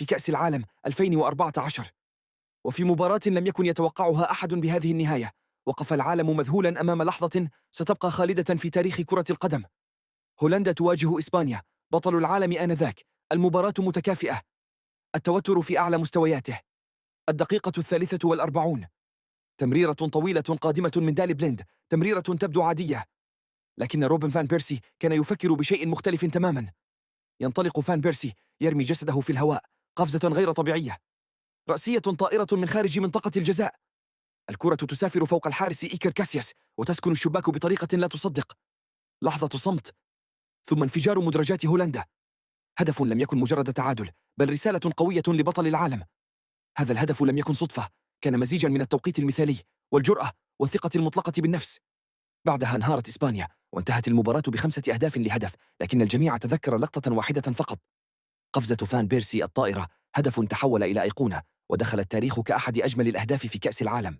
في كأس العالم 2014. وفي مباراة لم يكن يتوقعها أحد بهذه النهاية، وقف العالم مذهولا أمام لحظة ستبقى خالدة في تاريخ كرة القدم. هولندا تواجه إسبانيا، بطل العالم آنذاك. المباراة متكافئة، التوتر في أعلى مستوياته. الدقيقة 43، تمريرة طويلة قادمة من دالي بليند، تمريرة تبدو عادية، لكن روبن فان بيرسي كان يفكر بشيء مختلف تماما. ينطلق فان بيرسي، يرمي جسده في الهواء، قفزة غير طبيعية، رأسية طائرة من خارج منطقة الجزاء. الكرة تسافر فوق الحارس إيكر كاسياس وتسكن الشباك بطريقة لا تصدق. لحظة صمت، ثم انفجار مدرجات هولندا. هدف لم يكن مجرد تعادل، بل رسالة قوية لبطل العالم. هذا الهدف لم يكن صدفة، كان مزيجا من التوقيت المثالي والجرأة والثقة المطلقة بالنفس. بعدها انهارت إسبانيا، وانتهت المباراة ب5 أهداف لهدف، لكن الجميع تذكر لقطة واحدة فقط: قفزة فان بيرسي الطائرة. هدف تحول إلى أيقونة، ودخل التاريخ كأحد أجمل الأهداف في كأس العالم.